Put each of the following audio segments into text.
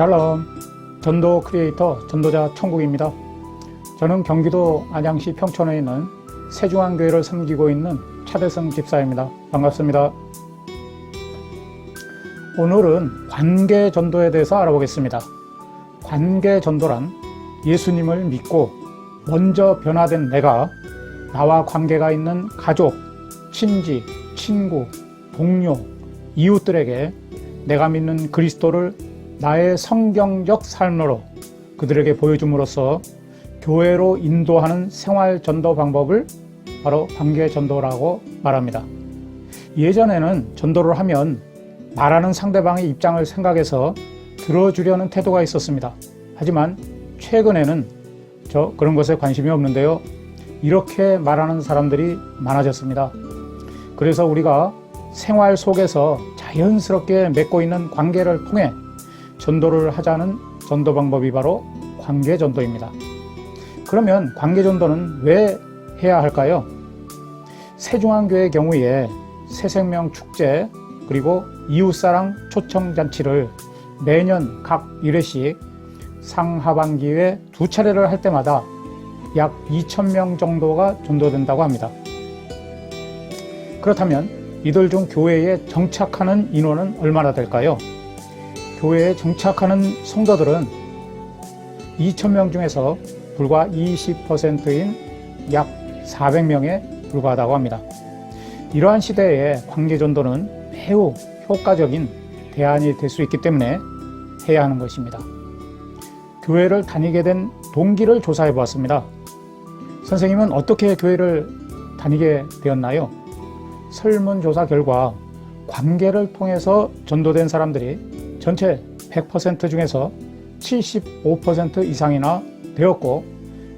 샬롬, 전도 크리에이터 전도자 천국입니다. 저는 경기도 안양시 평촌에 있는 세중앙교회를 섬기고 있는 차대성 집사입니다. 반갑습니다. 오늘은 관계전도에 대해서 알아보겠습니다. 관계전도란 예수님을 믿고 먼저 변화된 내가 나와 관계가 있는 가족, 친지, 친구, 동료, 이웃들에게 내가 믿는 그리스도를 나의 성경적 삶으로 그들에게 보여줌으로써 교회로 인도하는 생활 전도 방법을 바로 관계 전도라고 말합니다. 예전에는 전도를 하면 말하는 상대방의 입장을 생각해서 들어주려는 태도가 있었습니다. 하지만 최근에는 저 그런 것에 관심이 없는데요. 이렇게 말하는 사람들이 많아졌습니다. 그래서 우리가 생활 속에서 자연스럽게 맺고 있는 관계를 통해 전도를 하자는 전도 방법이 바로 관계 전도입니다. 그러면 관계 전도는 왜 해야 할까요? 세중앙교회의 경우에 새생명 축제 그리고 이웃사랑 초청잔치를 매년 각 1회씩 상하반기에 2차례를 할 때마다 약 2,000명 정도가 전도된다고 합니다. 그렇다면 이들 중 교회에 정착하는 인원은 얼마나 될까요? 교회에 정착하는 성도들은 2,000명 중에서 불과 20%인 약 400명에 불과하다고 합니다. 이러한 시대에 관계전도는 매우 효과적인 대안이 될 수 있기 때문에 해야 하는 것입니다. 교회를 다니게 된 동기를 조사해 보았습니다. 선생님은 어떻게 교회를 다니게 되었나요? 설문조사 결과 관계를 통해서 전도된 사람들이 전체 100% 중에서 75% 이상이나 되었고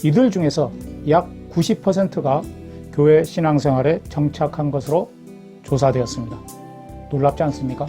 이들 중에서 약 90%가 교회 신앙생활에 정착한 것으로 조사되었습니다. 놀랍지 않습니까?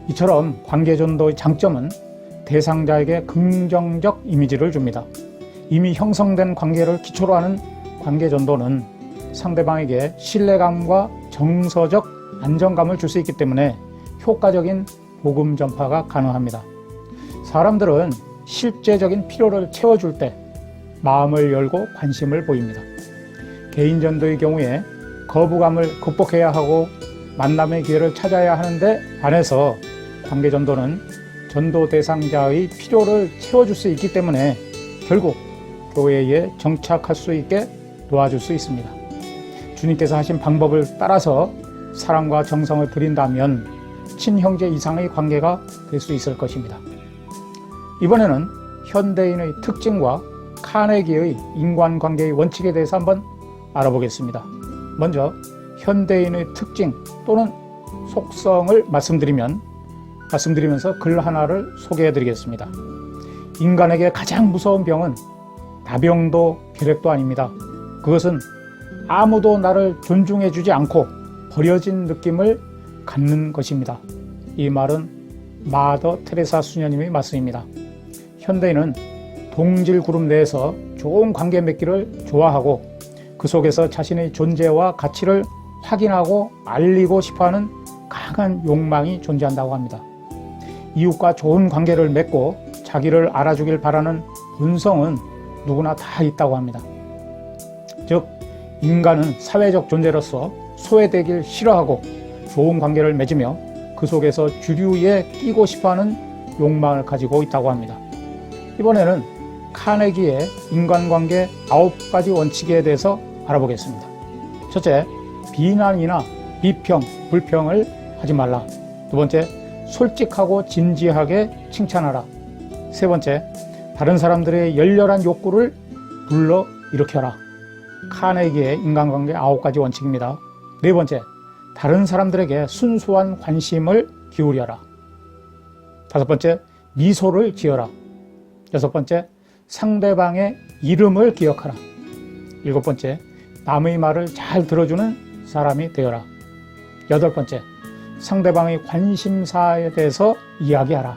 이처럼 관계전도의 장점은 대상자에게 긍정적 이미지를 줍니다. 이미 형성된 관계를 기초로 하는 관계전도는 상대방에게 신뢰감과 정서적 안정감을 줄 수 있기 때문에 효과적인 복음 전파가 가능합니다. 사람들은 실제적인 필요를 채워줄 때 마음을 열고 관심을 보입니다. 개인 전도의 경우에 거부감을 극복해야 하고 만남의 기회를 찾아야 하는데 반해서 관계 전도는 전도 대상자의 필요를 채워줄 수 있기 때문에 결국 교회에 정착할 수 있게 도와줄 수 있습니다. 주님께서 하신 방법을 따라서 사랑과 정성을 드린다면 친형제 이상의 관계가 될 수 있을 것입니다. 이번에는 현대인의 특징과 카네기의 인간관계의 원칙에 대해서 한번 알아보겠습니다. 먼저 현대인의 특징 또는 속성을 말씀드리면서 글 하나를 소개해 드리겠습니다. 인간에게 가장 무서운 병은 나병도 벼렉도 아닙니다. 그것은 아무도 나를 존중해 주지 않고 버려진 느낌을 갖는 것입니다. 이 말은 마더 테레사 수녀님의 말씀입니다. 현대인은 동질 그룹 내에서 좋은 관계 맺기를 좋아하고 그 속에서 자신의 존재와 가치를 확인하고 알리고 싶어하는 강한 욕망이 존재한다고 합니다. 이웃과 좋은 관계를 맺고 자기를 알아주길 바라는 본성은 누구나 다 있다고 합니다. 즉 인간은 사회적 존재로서 소외되길 싫어하고 좋은 관계를 맺으며 그 속에서 주류에 끼고 싶어하는 욕망을 가지고 있다고 합니다. 이번에는 카네기의 인간관계 9가지 원칙에 대해서 알아보겠습니다. 첫째, 비난이나 비평, 불평을 하지 말라. 두 번째, 솔직하고 진지하게 칭찬하라. 세 번째, 다른 사람들의 열렬한 욕구를 불러 일으켜라. 카네기의 인간관계 9가지 원칙입니다. 네 번째, 다른 사람들에게 순수한 관심을 기울여라. 다섯 번째, 미소를 지어라. 여섯 번째, 상대방의 이름을 기억하라. 일곱 번째, 남의 말을 잘 들어주는 사람이 되어라. 여덟 번째, 상대방의 관심사에 대해서 이야기하라.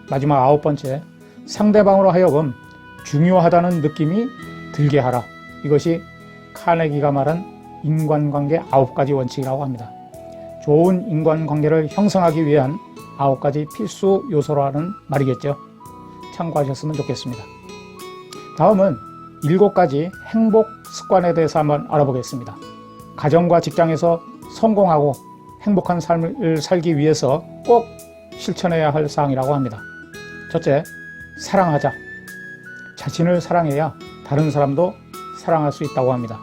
마지막 아홉 번째, 상대방으로 하여금 중요하다는 느낌이 들게 하라. 이것이 카네기가 말한 인간관계 9가지 원칙이라고 합니다. 좋은 인간관계를 형성하기 위한 9가지 필수 요소라는 말이겠죠. 참고하셨으면 좋겠습니다. 다음은 7가지 행복 습관에 대해서 한번 알아보겠습니다. 가정과 직장에서 성공하고 행복한 삶을 살기 위해서 꼭 실천해야 할 사항이라고 합니다. 첫째, 사랑하자. 자신을 사랑해야 다른 사람도 사랑할 수 있다고 합니다.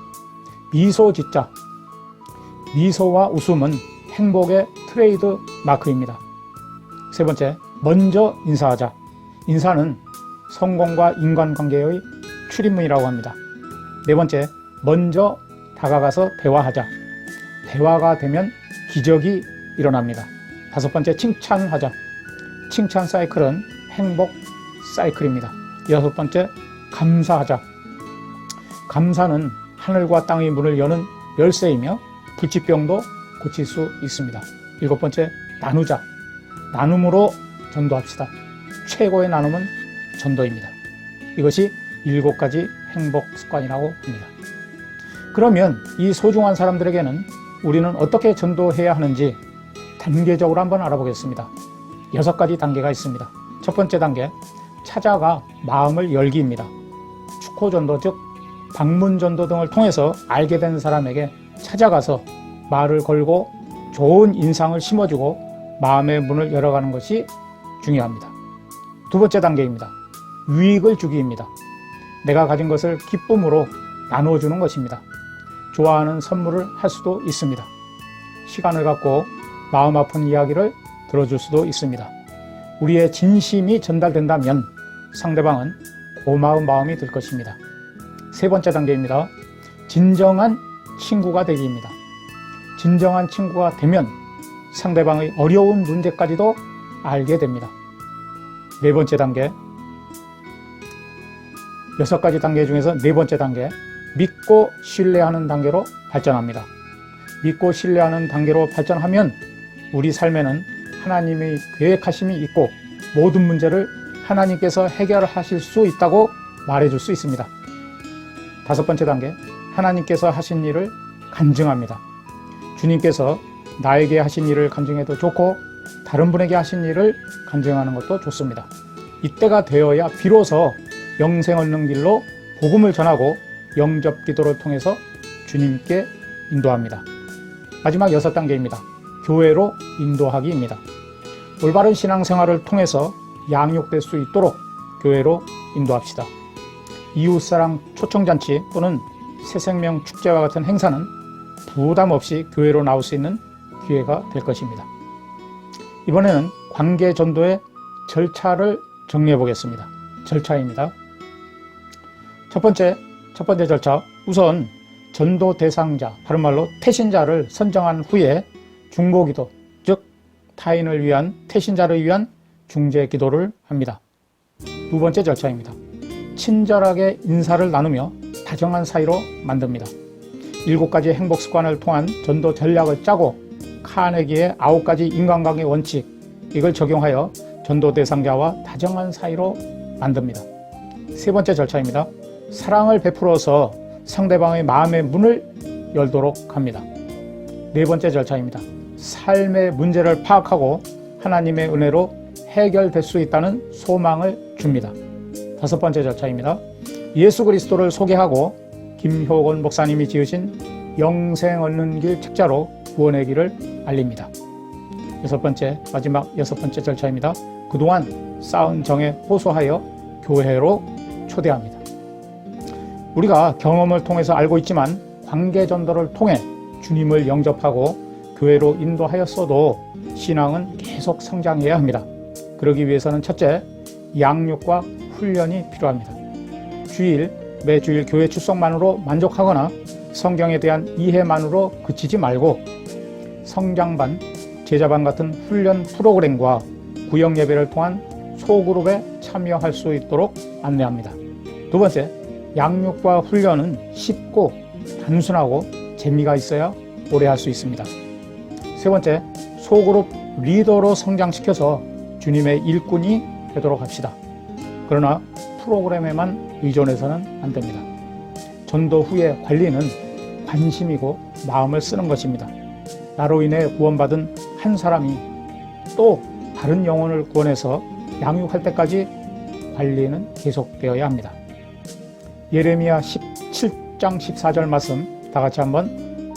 미소 짓자. 미소와 웃음은 행복의 트레이드 마크입니다. 세 번째, 먼저 인사하자. 인사는 성공과 인간관계의 출입문이라고 합니다. 네 번째, 먼저 다가가서 대화하자. 대화가 되면 기적이 일어납니다. 다섯 번째, 칭찬하자. 칭찬 사이클은 행복 사이클입니다. 여섯 번째, 감사하자. 감사는 하늘과 땅의 문을 여는 열쇠이며 불치병도 고칠 수 있습니다. 일곱 번째, 나누자. 나눔으로 전도합시다. 최고의 나눔은 전도입니다. 이것이 7가지 행복 습관이라고 합니다. 그러면 이 소중한 사람들에게는 우리는 어떻게 전도해야 하는지 단계적으로 한번 알아보겠습니다. 6가지 단계가 있습니다. 첫 번째 단계, 찾아가 마음을 열기입니다. 축호전도, 즉 방문전도 등을 통해서 알게 된 사람에게 찾아가서 말을 걸고 좋은 인상을 심어주고 마음의 문을 열어가는 것이 중요합니다. 두 번째 단계입니다. 유익을 주기입니다. 내가 가진 것을 기쁨으로 나눠주는 것입니다. 좋아하는 선물을 할 수도 있습니다. 시간을 갖고 마음 아픈 이야기를 들어줄 수도 있습니다. 우리의 진심이 전달된다면 상대방은 고마운 마음이 들 것입니다. 세 번째 단계입니다. 진정한 친구가 되기입니다. 진정한 친구가 되면 상대방의 어려운 문제까지도 알게 됩니다. 네 번째 단계, 6가지 단계 중에서 네 번째 단계, 믿고 신뢰하는 단계로 발전합니다. 믿고 신뢰하는 단계로 발전하면 우리 삶에는 하나님의 계획하심이 있고 모든 문제를 하나님께서 해결하실 수 있다고 말해줄 수 있습니다. 다섯 번째 단계, 하나님께서 하신 일을 간증합니다. 주님께서 나에게 하신 일을 간증해도 좋고 다른 분에게 하신 일을 간증하는 것도 좋습니다. 이때가 되어야 비로소 영생 얻는 길로 복음을 전하고 영접 기도를 통해서 주님께 인도합니다. 마지막 6단계입니다. 교회로 인도하기입니다. 올바른 신앙생활을 통해서 양육될 수 있도록 교회로 인도합시다. 이웃사랑 초청잔치 또는 새생명 축제와 같은 행사는 부담 없이 교회로 나올 수 있는 기회가 될 것입니다. 이번에는 관계 전도의 절차를 정리해 보겠습니다. 절차입니다. 첫 번째 절차, 우선 전도 대상자, 다른 말로 태신자를 선정한 후에 중보기도, 즉 타인을 위한, 태신자를 위한 중재 기도를 합니다. 두 번째 절차입니다. 친절하게 인사를 나누며 다정한 사이로 만듭니다. 7가지 행복 습관을 통한 전도 전략을 짜고 카네기의 9가지 인간관계 원칙, 이걸 적용하여 전도 대상자와 다정한 사이로 만듭니다. 세 번째 절차입니다. 사랑을 베풀어서 상대방의 마음의 문을 열도록 합니다. 네 번째 절차입니다. 삶의 문제를 파악하고 하나님의 은혜로 해결될 수 있다는 소망을 줍니다. 다섯 번째 절차입니다. 예수 그리스도를 소개하고 김효곤 목사님이 지으신 영생 얻는 길 책자로 구원의 길을 알립니다. 마지막 6번째 절차입니다. 그동안 쌓은 정에 호소하여 교회로 초대합니다. 우리가 경험을 통해서 알고 있지만 관계 전도를 통해 주님을 영접하고 교회로 인도하였어도 신앙은 계속 성장해야 합니다. 그러기 위해서는 첫째, 양육과 훈련이 필요합니다. 매주일 교회 출석만으로 만족하거나 성경에 대한 이해만으로 그치지 말고 성장반, 제자반 같은 훈련 프로그램과 구역 예배를 통한 소그룹에 참여할 수 있도록 안내합니다. 두 번째, 양육과 훈련은 쉽고 단순하고 재미가 있어야 오래 할 수 있습니다. 세 번째, 소그룹 리더로 성장시켜서 주님의 일꾼이 되도록 합시다. 그러나 프로그램에만 의존해서는 안 됩니다. 전도 후의 관리는 관심이고 마음을 쓰는 것입니다. 나로 인해 구원받은 한 사람이 또 바른 영혼을 구원해서 양육할 때까지 관리는 계속되어야 합니다. 예레미야 17장 14절 말씀 다 같이 한번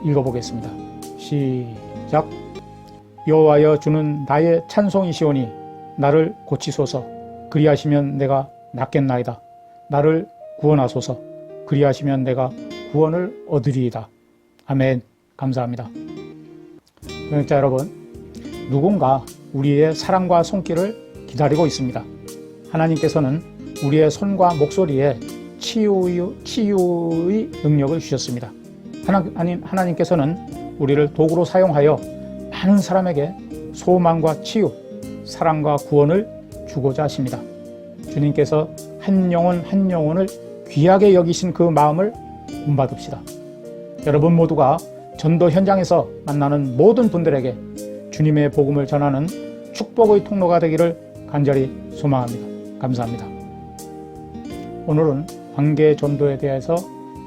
읽어보겠습니다. 시작. 여호와여, 주는 나의 찬송이시오니 나를 고치소서. 그리하시면 내가 낫겠나이다. 나를 구원하소서. 그리하시면 내가 구원을 얻으리이다. 아멘. 감사합니다. 동역자 여러분, 누군가 우리의 사랑과 손길을 기다리고 있습니다. 하나님께서는 우리의 손과 목소리에 치유의 능력을 주셨습니다. 하나님께서는 우리를 도구로 사용하여 많은 사람에게 소망과 치유, 사랑과 구원을 주고자 하십니다. 주님께서 한 영혼 한 영혼을 귀하게 여기신 그 마음을 본받읍시다. 여러분 모두가 전도 현장에서 만나는 모든 분들에게 주님의 복음을 전하는 축복의 통로가 되기를 간절히 소망합니다. 감사합니다. 오늘은 관계 전도에 대해서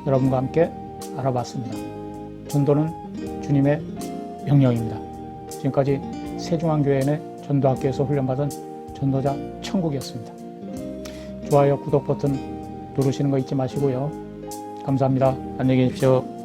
여러분과 함께 알아봤습니다. 전도는 주님의 명령입니다. 지금까지 세중앙교회 전도학교에서 훈련받은 전도자 천국이었습니다. 좋아요, 구독 버튼 누르시는 거 잊지 마시고요. 감사합니다. 안녕히 계십시오.